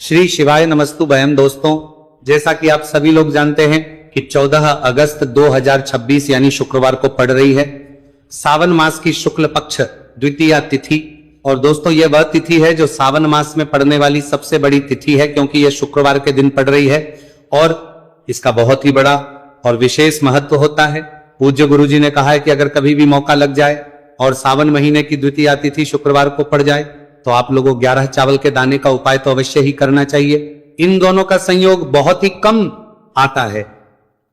श्री शिवाय नमस्तु भयम। दोस्तों, जैसा कि आप सभी लोग जानते हैं कि 14 अगस्त 2026 यानी शुक्रवार को पड़ रही है सावन मास की शुक्ल पक्ष द्वितीया तिथि। और दोस्तों, यह वह तिथि है जो सावन मास में पड़ने वाली सबसे बड़ी तिथि है, क्योंकि यह शुक्रवार के दिन पड़ रही है और इसका बहुत ही बड़ा और विशेष महत्व होता है। पूज्य गुरु जी ने कहा है कि अगर कभी भी मौका लग जाए और सावन महीने की द्वितीया तिथि शुक्रवार को पड़ जाए तो आप लोगों 11 चावल के दाने का उपाय तो अवश्य ही करना चाहिए। इन दोनों का संयोग बहुत ही कम आता है।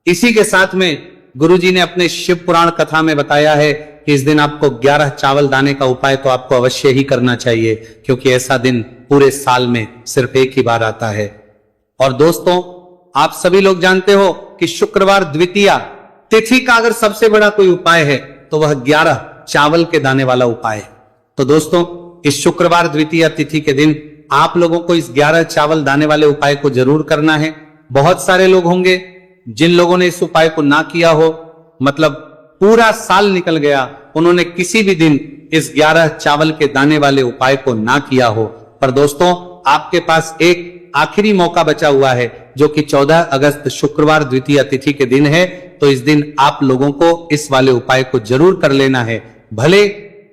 इसी के साथ में गुरुजी ने अपने शिव पुराण कथा में बताया है कि इस दिन आपको 11 चावल दाने का उपाय तो आपको अवश्य ही करना चाहिए, क्योंकि ऐसा दिन पूरे साल में सिर्फ एक ही बार आता है। और दोस्तों, आप सभी लोग जानते हो कि शुक्रवार द्वितीया तिथि का अगर सबसे बड़ा कोई उपाय है तो वह 11 चावल के दाने वाला उपाय है। तो दोस्तों, इस शुक्रवार द्वितीया तिथि के दिन आप लोगों को इस 11 चावल दाने वाले उपाय को जरूर करना है। बहुत सारे लोग होंगे जिन लोगों ने इस उपाय को ना किया हो, मतलब पूरा साल निकल गया, उन्होंने किसी भी दिन इस 11 चावल के दाने वाले उपाय को ना किया हो। पर दोस्तों, आपके पास एक आखिरी मौका बचा हुआ है, जो कि 14 अगस्त शुक्रवार द्वितीया तिथि के दिन है। तो इस दिन आप लोगों को इस वाले उपाय को जरूर कर लेना है। भले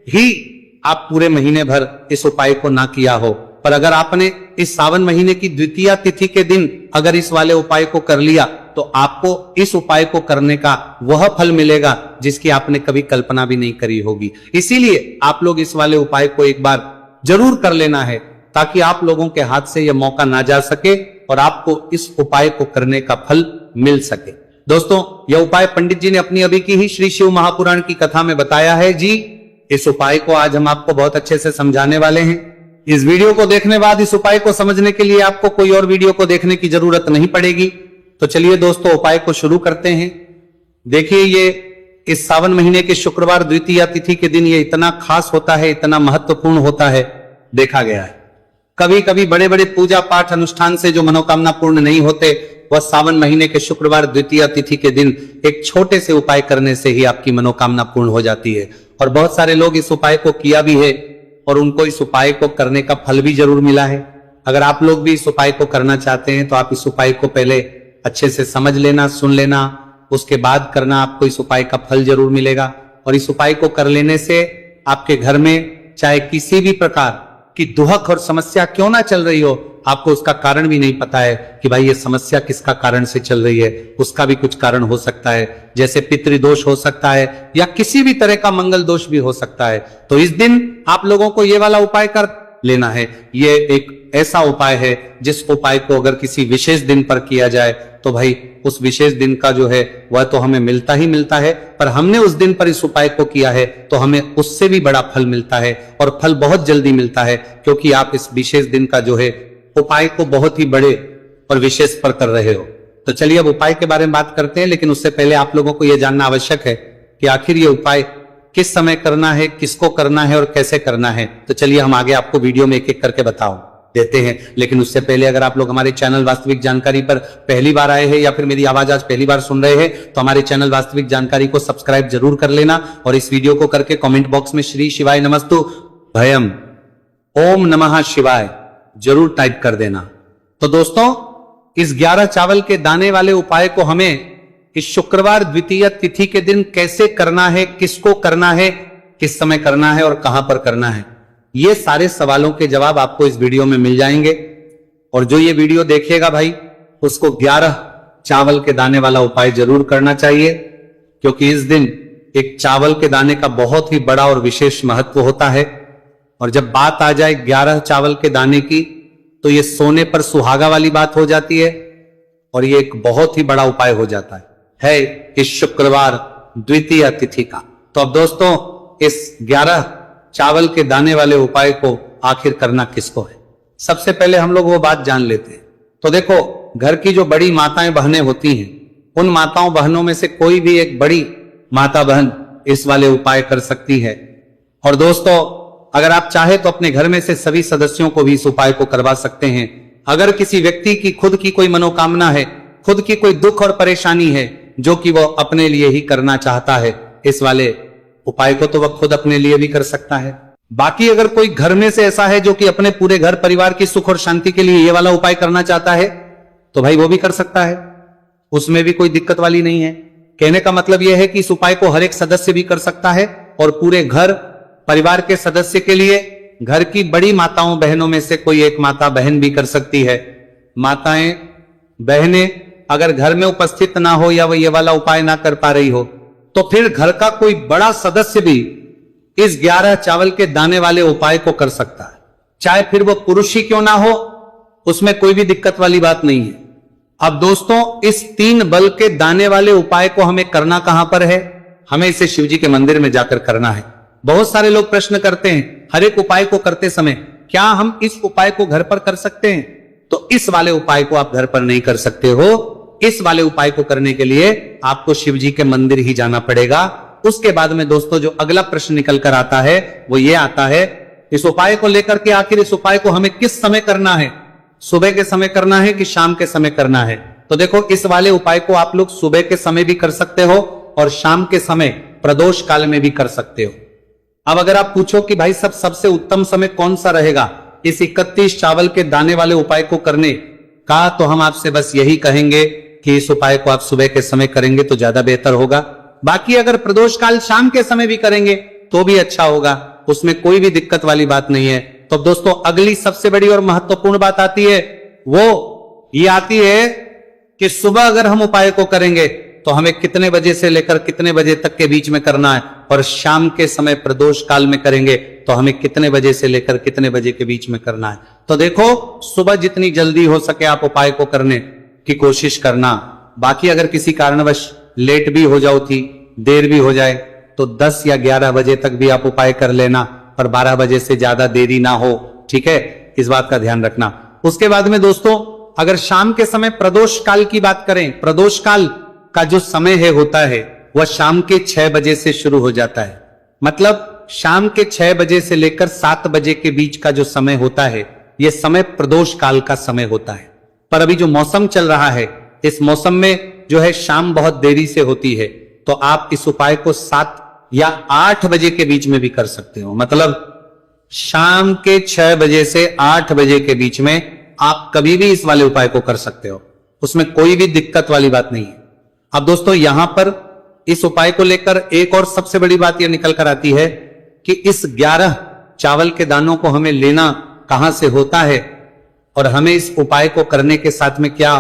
ही आप पूरे महीने भर इस उपाय को ना किया हो, पर अगर आपने इस सावन महीने की द्वितीया तिथि के दिन अगर इस वाले उपाय को कर लिया तो आपको इस उपाय को करने का वह फल मिलेगा जिसकी आपने कभी कल्पना भी नहीं करी होगी। इसीलिए आप लोग इस वाले उपाय को एक बार जरूर कर लेना है, ताकि आप लोगों के हाथ से यह मौका ना जा सके और आपको इस उपाय को करने का फल मिल सके। दोस्तों, यह उपाय पंडित जी ने अपनी अभी की ही श्री शिव महापुराण की कथा में बताया है जी। इस उपाय को आज हम आपको बहुत अच्छे से समझाने वाले हैं। इस वीडियो को देखने बाद इस उपाय को समझने के लिए आपको कोई और वीडियो को देखने की जरूरत नहीं पड़ेगी। तो चलिए दोस्तों, उपाय को शुरू करते हैं। देखिए, ये इस सावन महीने के शुक्रवार द्वितीया तिथि के दिन ये इतना खास होता है, इतना महत्वपूर्ण होता है, देखा गया है। कभी कभी बड़े बड़े पूजा पाठ अनुष्ठान से जो मनोकामना पूर्ण नहीं होते, वह सावन महीने के शुक्रवार द्वितीया तिथि के दिन एक छोटे से उपाय करने से ही आपकी मनोकामना पूर्ण हो जाती है। और बहुत सारे लोग इस उपाय को किया भी है और उनको इस उपाय को करने का फल भी जरूर मिला है। अगर आप लोग भी इस उपाय को करना चाहते हैं तो आप इस उपाय को पहले अच्छे से समझ लेना, सुन लेना, उसके बाद करना। आपको इस उपाय का फल जरूर मिलेगा। और इस उपाय को कर लेने से आपके घर में चाहे किसी भी प्रकार की दुहक और समस्या क्यों ना चल रही हो, आपको उसका कारण भी नहीं पता है कि भाई ये समस्या किसका कारण से चल रही है, उसका भी कुछ कारण हो सकता है। जैसे पितृदोष हो सकता है या किसी भी तरह का मंगल दोष भी हो सकता है। तो इस दिन आप लोगों को ये वाला उपाय कर लेना है। ये एक ऐसा उपाय है जिस उपाय को अगर किसी विशेष दिन पर किया जाए तो भाई उस विशेष दिन का जो है वह तो हमें मिलता ही मिलता है, पर हमने उस दिन पर इस उपाय को किया है तो हमें उससे भी बड़ा फल मिलता है, और फल बहुत जल्दी मिलता है, क्योंकि आप इस विशेष दिन का जो है उपाय को बहुत ही बड़े और विशेष पर कर रहे हो। तो चलिए अब उपाय के बारे में बात करते हैं, लेकिन उससे पहले आप लोगों को यह जानना आवश्यक है कि आखिर ये उपाय किस समय करना है, किसको करना है और कैसे करना है। तो चलिए हम आगे आपको वीडियो में एक एक करके बताओ देते हैं। लेकिन उससे पहले अगर आप लोग हमारे चैनल वास्तविक जानकारी पर पहली बार आए हैं या फिर मेरी आवाज आज पहली बार सुन रहे हैं तो हमारे चैनल वास्तविक जानकारी को सब्सक्राइब जरूर कर लेना, और इस वीडियो को करके कमेंट बॉक्स में श्री शिवाय नमस्तु भयम ओम नमः शिवाय जरूर टाइप कर देना। तो दोस्तों, इस 11 चावल के दाने वाले उपाय को हमें इस शुक्रवार द्वितीय तिथि के दिन कैसे करना है, किसको करना है, किस समय करना है और कहां पर करना है, ये सारे सवालों के जवाब आपको इस वीडियो में मिल जाएंगे। और जो ये वीडियो देखेगा भाई, उसको 11 चावल के दाने वाला उपाय जरूर करना चाहिए, क्योंकि इस दिन एक चावल के दाने का बहुत ही बड़ा और विशेष महत्व होता है। और जब बात आ जाए 11 चावल के दाने की, तो ये सोने पर सुहागा वाली बात हो जाती है, और ये एक बहुत ही बड़ा उपाय हो जाता है इस शुक्रवार द्वितीय तिथि का। तो अब दोस्तों, इस 11 चावल के दाने वाले उपाय को आखिर करना किसको है, सबसे पहले हम लोग वो बात जान लेते हैं। तो देखो, घर की जो बड़ी माताएं बहनें होती हैं, उन माताओं बहनों में से कोई भी एक बड़ी माता बहन इस वाले उपाय कर सकती है। और दोस्तों, अगर आप चाहे तो अपने घर में से सभी सदस्यों को भी इस उपाय को करवा सकते हैं। अगर किसी व्यक्ति की खुद की कोई मनोकामना है, खुद की कोई दुख और परेशानी है जो कि वो अपने लिए ही करना चाहता है, इस वाले उपाय को तो वह खुद अपने लिए भी कर सकता है। बाकी अगर कोई घर में से ऐसा है जो कि अपने पूरे घर परिवार की सुख और शांति के लिए ये वाला उपाय करना चाहता है तो भाई वो भी कर सकता है, उसमें भी कोई दिक्कत वाली नहीं है। कहने का मतलब यह है कि इस उपाय को हर एक सदस्य भी कर सकता है और पूरे घर परिवार के सदस्य के लिए घर की बड़ी माताओं बहनों में से कोई एक माता बहन भी कर सकती है। माताएं बहनें अगर घर में उपस्थित ना हो या वो ये वाला उपाय ना कर पा रही हो तो फिर घर का कोई बड़ा सदस्य भी इस 11 चावल के दाने वाले उपाय को कर सकता है, चाहे फिर वो पुरुष ही क्यों ना हो, उसमें कोई भी दिक्कत वाली बात नहीं है। अब दोस्तों इस 3 बल के दाने वाले उपाय को हमें करना कहां पर है? हमें इसे शिवजी के मंदिर में जाकर करना है। बहुत सारे लोग प्रश्न करते हैं हर एक उपाय को करते समय क्या हम इस उपाय को घर पर कर सकते हैं? तो इस वाले उपाय को आप घर पर नहीं कर सकते हो। इस वाले उपाय को करने के लिए आपको शिवजी के मंदिर ही जाना पड़ेगा। उसके बाद में दोस्तों जो अगला प्रश्न निकल कर आता है वो ये आता है, इस उपाय को लेकर के आखिर इस उपाय को हमें किस समय करना है? सुबह के समय करना है कि शाम के समय करना है? तो देखो इस वाले उपाय को आप लोग सुबह के समय भी कर सकते हो और शाम के समय प्रदोष काल में भी कर सकते हो। अब अगर आप पूछो कि भाई सबसे उत्तम समय कौन सा रहेगा इस 31 चावल के दाने वाले उपाय को करने का, तो हम आपसे बस यही कहेंगे कि इस उपाय को आप सुबह के समय करेंगे तो ज्यादा बेहतर होगा। बाकी अगर प्रदोष काल शाम के समय भी करेंगे तो भी अच्छा होगा, उसमें कोई भी दिक्कत वाली बात नहीं है। तो दोस्तों अगली सबसे बड़ी और महत्वपूर्ण बात आती है, वो ये आती है कि सुबह अगर हम उपाय को करेंगे तो हमें कितने बजे से लेकर कितने बजे तक के बीच में करना है, और शाम के समय प्रदोष काल में करेंगे तो हमें कितने बजे से लेकर कितने बजे के बीच में करना है। तो देखो सुबह जितनी जल्दी हो सके आप उपाय को करने की कोशिश करना। बाकी अगर किसी कारणवश लेट भी हो जाओ थी, देर भी हो जाए तो 10 या 11 बजे तक भी आप उपाय कर लेना, पर 12 बजे से ज्यादा देरी ना हो, ठीक है, इस बात का ध्यान रखना। उसके बाद में दोस्तों अगर शाम के समय प्रदोष काल की बात करें, प्रदोष काल का जो समय है होता है वह शाम के 6 बजे से शुरू हो जाता है। मतलब शाम के 6 बजे से लेकर 7 बजे के बीच का जो समय होता है यह समय प्रदोष काल का समय होता है। पर अभी जो मौसम चल रहा है इस मौसम में जो है शाम बहुत देरी से होती है, तो आप इस उपाय को 7 या 8 बजे के बीच में भी कर सकते हो। मतलब शाम के 6 बजे से 8 बजे के बीच में आप कभी भी इस वाले उपाय को कर सकते हो, उसमें कोई भी दिक्कत वाली बात नहीं है। अब दोस्तों यहां पर इस उपाय को लेकर एक और सबसे बड़ी बात यह निकल कर आती है कि इस 11 चावल के दानों को हमें लेना कहां से होता है और हमें इस उपाय को करने के साथ में क्या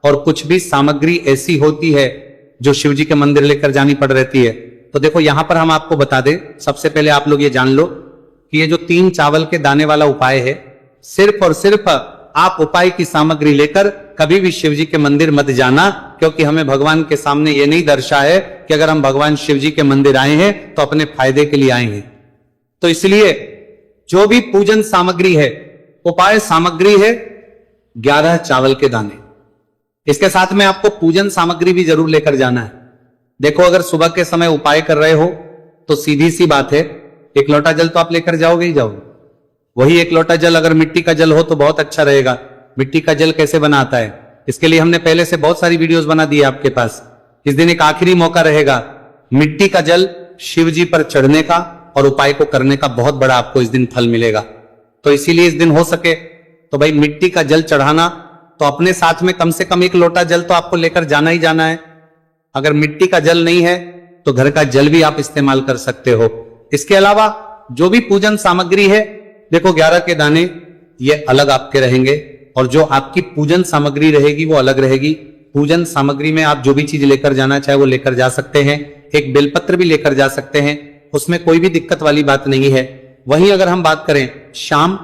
और कुछ भी सामग्री ऐसी होती है जो शिवजी के मंदिर लेकर जानी पड़ रहती है। तो देखो यहां पर हम आपको बता दें, सबसे पहले आप लोग ये जान लो कि ये जो 3 चावल के दाने वाला उपाय है, सिर्फ और सिर्फ आप उपाय की सामग्री लेकर कभी भी शिवजी के मंदिर मत जाना, क्योंकि हमें भगवान के सामने ये नहीं दर्शा है कि अगर हम भगवान शिवजी के मंदिर आए हैं तो अपने फायदे के लिए आए हैं। तो इसलिए जो भी पूजन सामग्री है, उपाय सामग्री है 11 चावल के दाने, इसके साथ में आपको पूजन सामग्री भी जरूर लेकर जाना है। देखो अगर सुबह के समय उपाय कर रहे हो तो सीधी सी बात है, 1 लोटा जल तो आप लेकर जाओगे ही जाओगे। वही 1 लोटा जल अगर मिट्टी का जल हो तो बहुत अच्छा रहेगा। मिट्टी का जल कैसे बनाता है इसके लिए हमने पहले से बहुत सारी वीडियोस बना दी है आपके पास। इस दिन एक आखिरी मौका रहेगा मिट्टी का जल शिव जी पर चढ़ने का और उपाय को करने का, बहुत बड़ा आपको इस दिन फल मिलेगा। तो इसीलिए इस दिन हो सके तो भाई मिट्टी का जल चढ़ाना, तो अपने साथ में कम से कम 1 लोटा जल तो आपको लेकर जाना ही जाना है। अगर मिट्टी का जल नहीं है तो घर का जल भी आप इस्तेमाल कर सकते हो। इसके अलावा जो भी पूजन सामग्री है, देखो 11 के दाने ये अलग आपके रहेंगे और जो आपकी पूजन सामग्री रहेगी वो अलग रहेगी। पूजन सामग्री में आप जो भी चीज लेकर जाना चाहे वो लेकर जा सकते हैं। एक बेलपत्र भी लेकर जा सकते हैं, उसमें कोई भी दिक्कत वाली बात नहीं है। वहीं अगर हम बात करें शाम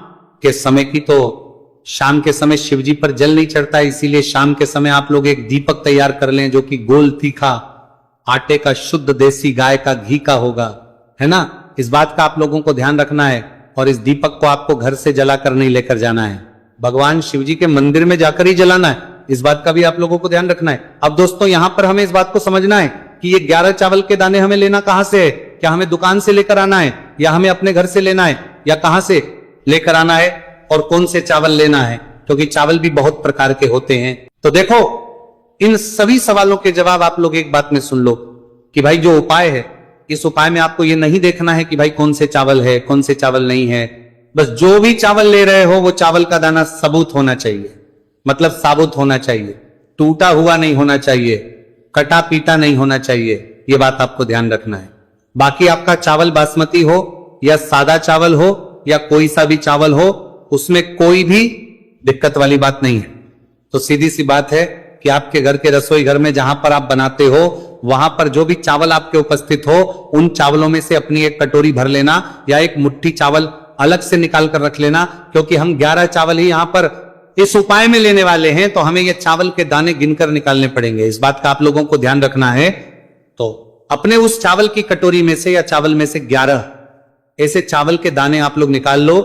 के समय की, तो शाम के समय शिवजी पर जल नहीं चढ़ता है, इसीलिए शाम के समय आप लोग एक दीपक तैयार कर लें जो कि गोल तीखा आटे का शुद्ध देसी गाय का घी का होगा, है ना। इस बात का आप लोगों को ध्यान रखना है और इस दीपक को आपको घर से जलाकर नहीं लेकर जाना है, भगवान शिवजी के मंदिर में जाकर ही जलाना है। इस बात का भी आप लोगों को ध्यान रखना है। अब दोस्तों यहां पर हमें इस बात को समझना है कि ये 11 चावल के दाने हमें लेना कहां से है। क्या हमें दुकान से लेकर आना है या हमें अपने घर से लेना है या कहां से लेकर आना है और कौन से चावल लेना है, क्योंकि चावल भी बहुत प्रकार के होते हैं। तो देखो इन सभी सवालों के जवाब आप लोग एक बात में सुन लो कि भाई जो उपाय है इस उपाय में आपको ये नहीं देखना है कि भाई कौन से चावल है कौन से चावल नहीं है, बस जो भी चावल ले रहे हो वो चावल का दाना सबूत होना चाहिए, मतलब साबुत होना चाहिए, टूटा हुआ नहीं होना चाहिए, कटा पीटा नहीं होना चाहिए, ये बात आपको ध्यान रखना है। बाकी आपका चावल बासमती हो या सादा चावल हो या कोई सा भी चावल हो, उसमें कोई भी दिक्कत वाली बात नहीं है। तो सीधी सी बात है कि आपके घर के रसोई घर में जहां पर आप बनाते हो वहां पर जो भी चावल आपके उपस्थित हो उन चावलों में से अपनी एक कटोरी भर लेना या एक मुट्ठी चावल अलग से निकाल कर रख लेना, क्योंकि हम 11 चावल ही यहां पर इस उपाय में लेने वाले हैं, तो हमें ये चावल के दाने गिनकर निकालने पड़ेंगे। इस बात का आप लोगों को ध्यान रखना है। तो अपने उस चावल की कटोरी में से या चावल में से 11 ऐसे चावल के दाने आप लोग निकाल लो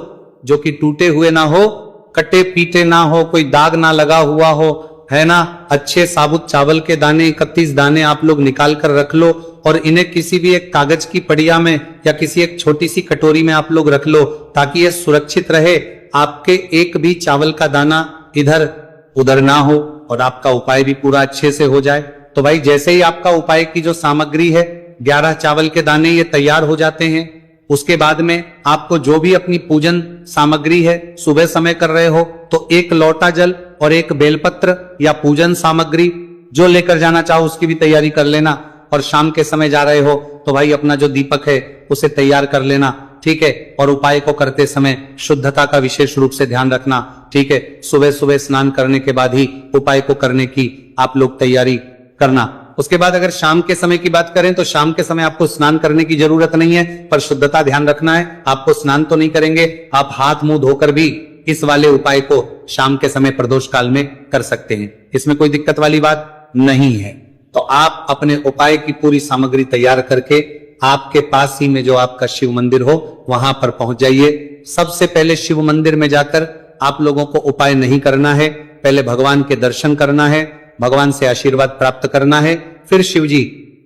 जो कि टूटे हुए ना हो, कटे पीटे ना हो, कोई दाग ना लगा हुआ हो, है ना। अच्छे साबुत चावल के दाने 31 दाने आप लोग निकाल कर रख लो और इन्हें किसी भी एक कागज की पड़िया में या किसी एक छोटी सी कटोरी में आप लोग रख लो ताकि यह सुरक्षित रहे, आपके एक भी चावल का दाना इधर उधर ना हो और आपका उपाय भी पूरा अच्छे से हो जाए। तो भाई जैसे ही आपका उपाय की जो सामग्री है 11 चावल के दाने ये तैयार हो जाते हैं, उसके बाद में आपको जो भी अपनी पूजन सामग्री है सुबह समय कर रहे हो तो 1 लोटा जल और 1 बेलपत्र या पूजन सामग्री जो लेकर जाना चाहो उसकी भी तैयारी कर लेना। और शाम के समय जा रहे हो तो भाई अपना जो दीपक है उसे तैयार कर लेना, ठीक है। और उपाय को करते समय शुद्धता का विशेष रूप से ध्यान रखना, ठीक है। सुबह सुबह स्नान करने के बाद ही उपाय को करने की आप लोग तैयारी करना। उसके बाद अगर शाम के समय की बात करें तो शाम के समय आपको स्नान करने की जरूरत नहीं है, पर शुद्धता ध्यान रखना है। आपको स्नान तो नहीं करेंगे, आप हाथ मुंह धोकर भी इस वाले उपाय को शाम के समय प्रदोष काल में कर सकते हैं, इसमें कोई दिक्कत वाली बात नहीं है। तो आप अपने उपाय की पूरी सामग्री तैयार करके आपके पास ही में जो आपका शिव मंदिर हो वहां पर पहुंच जाइए। सबसे पहले शिव मंदिर में जाकर आप लोगों को उपाय नहीं करना है, पहले भगवान के दर्शन करना है, भगवान से आशीर्वाद प्राप्त करना है, फिर शिव जी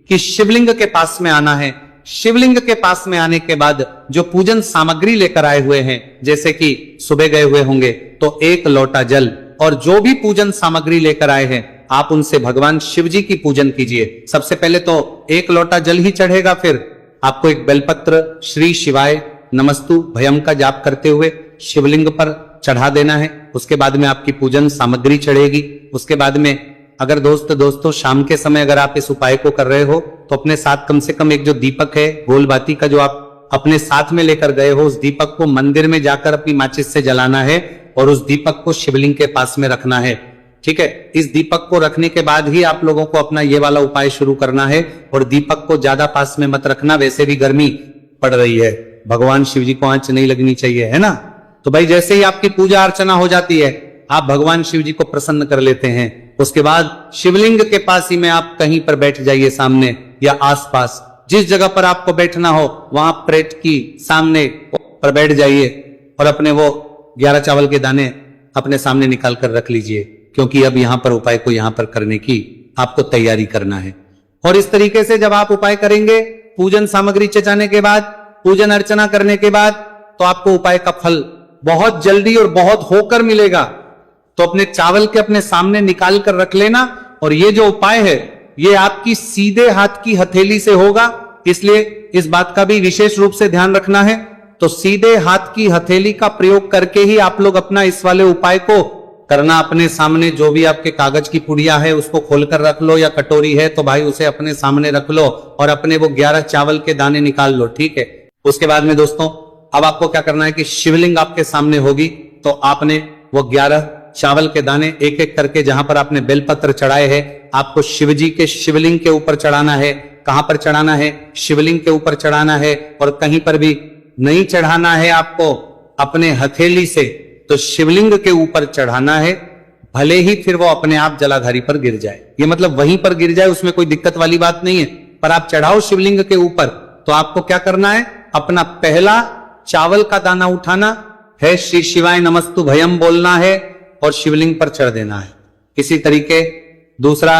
की शिवलिंग के पास में आना है। शिवलिंग के पास में आने के बाद जो पूजन सामग्री लेकर आए हुए हैं, जैसे कि सुबह गए हुए होंगे तो 1 लोटा जल और जो भी पूजन सामग्री लेकर आए हैं आप उनसे भगवान शिव जी की पूजन कीजिए। सबसे पहले तो 1 लोटा जल ही चढ़ेगा, फिर आपको एक बेलपत्र श्री शिवाय नमस्तु भयम का जाप करते हुए शिवलिंग पर चढ़ा देना है। उसके बाद में आपकी पूजन सामग्री चढ़ेगी। उसके बाद में अगर दोस्तों शाम के समय अगर आप इस उपाय को कर रहे हो तो अपने साथ कम से कम एक जो दीपक है गोल बाती का जो आप अपने साथ में लेकर गए हो, उस दीपक को मंदिर में जाकर अपनी माचिस से जलाना है और उस दीपक को शिवलिंग के पास में रखना है, ठीक है। इस दीपक को रखने के बाद ही आप लोगों को अपना ये वाला उपाय शुरू करना है। और दीपक को ज्यादा पास में मत रखना, वैसे भी गर्मी पड़ रही है, भगवान शिव जी को आंच नहीं लगनी चाहिए, है ना। तो भाई जैसे ही आपकी पूजा अर्चना हो जाती है आप भगवान शिव जी को प्रसन्न कर लेते हैं। उसके बाद शिवलिंग के पास ही में आप कहीं पर बैठ जाइए, सामने या आसपास जिस जगह पर आपको बैठना हो वहां प्लेट की सामने पर बैठ जाइए और अपने वो 11 चावल के दाने अपने सामने निकाल कर रख लीजिए, क्योंकि अब यहां पर उपाय को यहां पर करने की आपको तैयारी करना है। और इस तरीके से जब आप उपाय करेंगे, पूजन सामग्री चचाने के बाद, पूजन अर्चना करने के बाद, तो आपको उपाय का फल बहुत जल्दी और बहुत होकर मिलेगा। तो अपने चावल के अपने सामने निकाल कर रख लेना। और ये जो उपाय है ये आपकी सीधे हाथ की हथेली से होगा, इसलिए इस बात का भी विशेष रूप से ध्यान रखना है। तो सीधे हाथ की हथेली का प्रयोग करके ही आप लोग अपना इस वाले उपाय को करना। अपने सामने जो भी आपके कागज की पुड़िया है उसको खोलकर रख लो, या कटोरी है तो भाई उसे अपने सामने रख लो और अपने वो 11 चावल के दाने निकाल लो, ठीक है। उसके बाद में दोस्तों अब आपको क्या करना है कि शिवलिंग आपके सामने होगी तो आपने वो 11 चावल के दाने एक एक करके जहां पर आपने बेलपत्र चढ़ाए हैं आपको शिवजी के शिवलिंग के ऊपर चढ़ाना है। कहां पर चढ़ाना है? शिवलिंग के ऊपर चढ़ाना है। और कहीं पर भी नहीं चढ़ाना है आपको अपने हथेली से, तो शिवलिंग के ऊपर चढ़ाना है, भले ही फिर वो अपने आप जलाधारी पर गिर जाए। ये मतलब वहीं पर गिर जाए, उसमें कोई दिक्कत वाली बात नहीं है, पर आप चढ़ाओ शिवलिंग के ऊपर। तो आपको क्या करना है? अपना पहला चावल का दाना उठाना है, श्री शिवाय नमस्तु भयम बोलना है और शिवलिंग पर चढ़ देना है। इसी तरीके दूसरा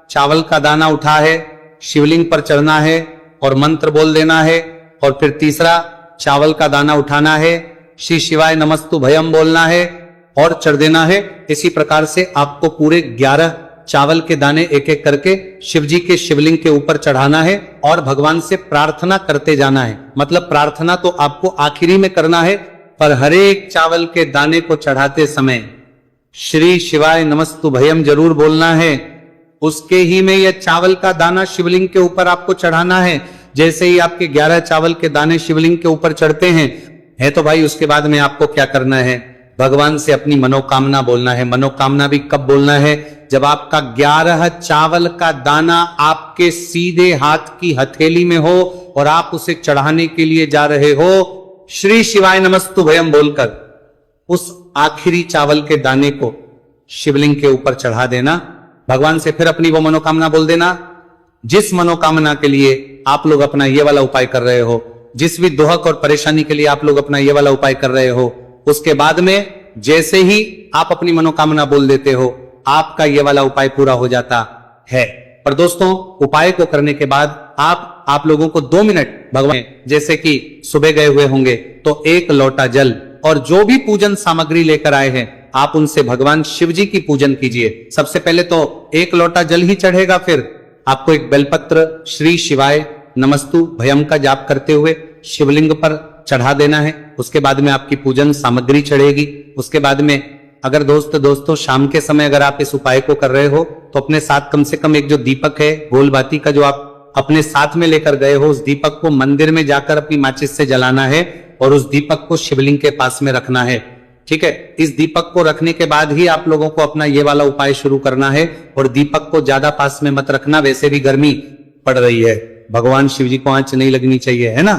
चावल का दाना उठा है, शिवलिंग पर चढ़ना है और मंत्र बोल देना है। और फिर तीसरा चावल का दाना उठाना है, श्री शिवाय नमस्तु भयम बोलना है और चढ़ देना है। इसी प्रकार से आपको पूरे 11 चावल के दाने एक एक करके शिव जी के शिवलिंग के ऊपर चढ़ाना है और भगवान से प्रार्थना करते जाना है। मतलब प्रार्थना तो आपको आखिरी में करना है, पर हर एक चावल के दाने को चढ़ाते समय श्री शिवाय नमस्तुभयम जरूर बोलना है। उसके ही में यह चावल का दाना शिवलिंग के ऊपर आपको चढ़ाना है। जैसे ही आपके 11 चावल के दाने शिवलिंग के ऊपर चढ़ते हैं तो भाई उसके बाद में आपको क्या करना है, भगवान से अपनी मनोकामना बोलना है। मनोकामना भी कब बोलना है, जब आपका 11 चावल का दाना आपके सीधे हाथ की हथेली में हो और आप उसे चढ़ाने के लिए जा रहे हो। श्री शिवाय नमस्तुभयम बोलकर उस आखिरी चावल के दाने को शिवलिंग के ऊपर चढ़ा देना। भगवान से फिर अपनी वो मनोकामना बोल देना, जिस मनोकामना के लिए आप लोग अपना ये वाला उपाय कर रहे हो, जिस भी दुहक और परेशानी के लिए आप लोग अपना ये वाला उपाय कर रहे हो, उसके बाद में जैसे ही आप अपनी मनोकामना बोल देते हो, आपका ये वाला उपाय पूरा हो जाता है। पर दोस्तों, उपाय को करने के बाद आप लोगों को 2 मिनट भगवान, जैसे कि सुबह गए हुए होंगे तो 1 लोटा जल और जो भी पूजन सामग्री लेकर आए हैं आप उनसे भगवान शिव जी की पूजन कीजिए। सबसे पहले तो 1 लोटा जल ही चढ़ेगा, फिर आपको एक बेलपत्र श्री शिवाय नमस्तु भयम का जाप करते हुए शिवलिंग पर चढ़ा देना है। उसके बाद में आपकी पूजन सामग्री चढ़ेगी। उसके बाद में अगर दोस्तों शाम के समय अगर आप इस उपाय को कर रहे हो तो अपने साथ कम से कम एक जो दीपक है गोल बाती का, जो आप अपने साथ में लेकर गए हो, उस दीपक को मंदिर में जाकर अपनी माचिस से जलाना है और उस दीपक को शिवलिंग के पास में रखना है। ठीक है, इस दीपक को रखने के बाद ही आप लोगों को अपना ये वाला उपाय शुरू करना है। और दीपक को ज्यादा पास में मत रखना, वैसे भी गर्मी पड़ रही है, भगवान शिव जी को आंच नहीं लगनी चाहिए, है ना।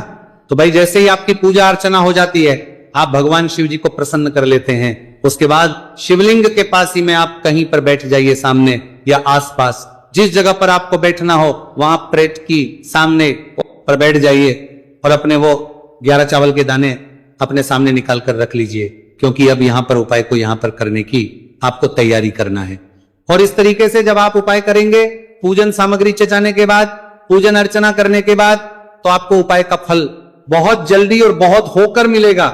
तो भाई जैसे ही आपकी पूजा अर्चना हो जाती है, आप भगवान शिव जी को प्रसन्न कर लेते हैं। उसके बाद शिवलिंग के पास ही में आप कहीं पर बैठ जाइए, सामने या आसपास, जिस जगह पर आपको बैठना हो वहां प्लेट की सामने पर बैठ जाइए और अपने वो 11 चावल के दाने अपने सामने निकाल कर रख लीजिए, क्योंकि अब यहां पर उपाय को यहां पर करने की आपको तैयारी करना है। और इस तरीके से जब आप उपाय करेंगे, पूजन सामग्री चचाने के बाद, पूजन अर्चना करने के बाद, तो आपको उपाय का फल बहुत जल्दी और बहुत होकर मिलेगा।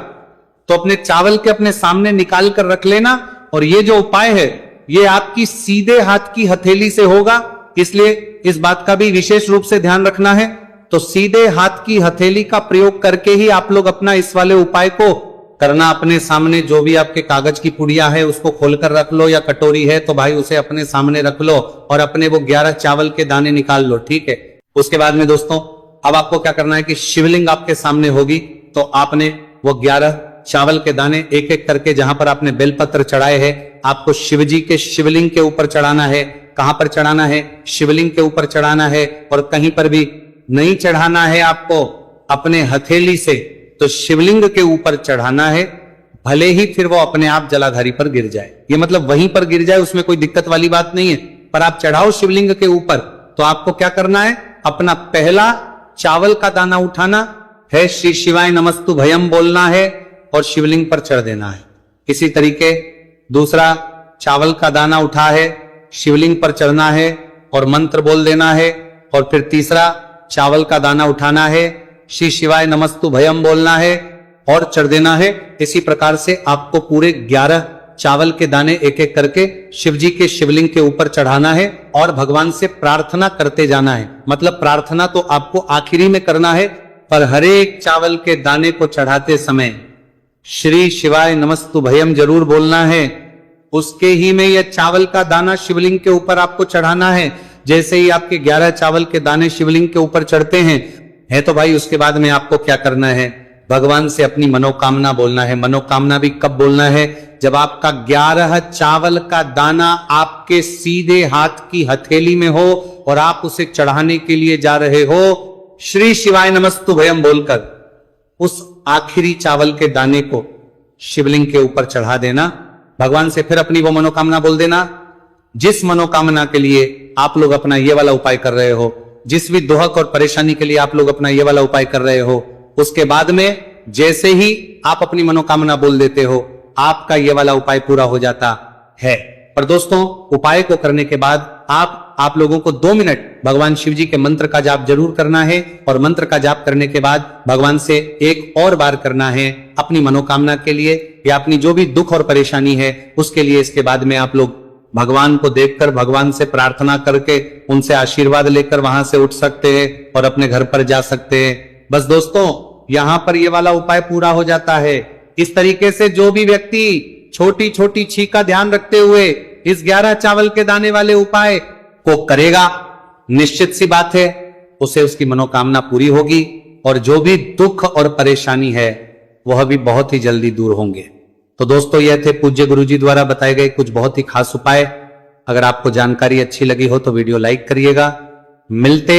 तो अपने चावल के अपने सामने निकाल कर रख लेना। और ये जो उपाय है ये आपकी सीधे हाथ की हथेली से होगा, इसलिए इस बात का भी विशेष रूप से ध्यान रखना है। तो सीधे हाथ की हथेली का प्रयोग करके ही आप लोग अपना इस वाले उपाय को करना। अपने सामने जो भी आपके कागज की पुड़िया है उसको खोलकर रख लो, या कटोरी है तो भाई उसे अपने सामने रख लो और अपने वो 11 चावल के दाने निकाल लो। ठीक है, उसके बाद में दोस्तों अब आपको क्या करना है कि शिवलिंग आपके सामने होगी, तो आपने वो 11 चावल के दाने एक एक करके जहां पर आपने बेलपत्र चढ़ाए हैं, आपको शिव जी के शिवलिंग के ऊपर चढ़ाना है। कहां पर चढ़ाना है? शिवलिंग के ऊपर चढ़ाना है। और कहीं पर भी नहीं चढ़ाना है आपको अपने हथेली से, तो शिवलिंग के ऊपर चढ़ाना है, भले ही फिर वो अपने आप जलाधारी पर गिर जाए। ये मतलब वहीं पर गिर जाए, उसमें कोई दिक्कत वाली बात नहीं है, पर आप चढ़ाओ शिवलिंग के ऊपर। तो आपको क्या करना है, अपना पहला चावल का दाना उठाना है, श्री शिवाय नमस्तु भयम बोलना है और शिवलिंग पर चढ़ देना है। इसी तरीके दूसरा चावल का दाना उठा है, शिवलिंग पर चढ़ना है और मंत्र बोल देना है। और फिर तीसरा चावल का दाना उठाना है, श्री शिवाय नमस्तु भयम बोलना है और चढ़ देना है। इसी प्रकार से आपको पूरे 11 चावल के दाने एक एक करके शिव जी के शिवलिंग के ऊपर चढ़ाना है और भगवान से प्रार्थना करते जाना है। मतलब प्रार्थना तो आपको आखिरी में करना है, पर हर एक चावल के दाने को चढ़ाते समय श्री शिवाय नमस्तु भयम जरूर बोलना है। उसके ही में यह चावल का दाना शिवलिंग के ऊपर आपको चढ़ाना है। जैसे ही आपके 11 चावल के दाने शिवलिंग के ऊपर चढ़ते हैं तो भाई उसके बाद में आपको क्या करना है, भगवान से अपनी मनोकामना बोलना है। मनोकामना भी कब बोलना है, जब आपका 11 चावल का दाना आपके सीधे हाथ की हथेली में हो और आप उसे चढ़ाने के लिए जा रहे हो। श्री शिवाय नमस्तु भयम बोलकर उस आखिरी चावल के दाने को शिवलिंग के ऊपर चढ़ा देना। भगवान से फिर अपनी वो मनोकामना बोल देना, जिस मनोकामना के लिए आप लोग अपना ये वाला उपाय कर रहे हो, जिस भी दुहक और परेशानी के लिए आप लोग अपना ये वाला उपाय कर रहे हो, उसके बाद में जैसे ही आप अपनी मनोकामना बोल देते हो, आपका ये वाला उपाय पूरा हो जाता है। पर दोस्तों, उपाय को करने के बाद आप लोगों को 2 मिनट भगवान शिव जी के मंत्र का जाप जरूर करना है। और मंत्र का जाप करने के बाद भगवान से एक और बार करना है अपनी मनोकामना के लिए या अपनी जो भी दुख और परेशानी है उसके लिए। इसके बाद में आप लोग भगवान को देखकर, भगवान से प्रार्थना करके, उनसे आशीर्वाद लेकर वहां से उठ सकते हैं और अपने घर पर जा सकते हैं। बस दोस्तों, यहां पर ये वाला उपाय पूरा हो जाता है। इस तरीके से जो भी व्यक्ति छोटी छोटी छींक का ध्यान रखते हुए इस 11 चावल के दाने वाले उपाय को करेगा, निश्चित सी बात है उसे उसकी मनोकामना पूरी होगी और जो भी दुख और परेशानी है वह भी बहुत ही जल्दी दूर होंगे। तो दोस्तों, यह थे पूज्य गुरुजी द्वारा बताए गए कुछ बहुत ही खास उपाय। अगर आपको जानकारी अच्छी लगी हो तो वीडियो लाइक करिएगा। मिलते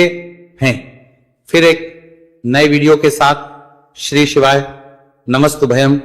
हैं फिर एक नए वीडियो के साथ। श्री शिवाय, नमस्तुभयम।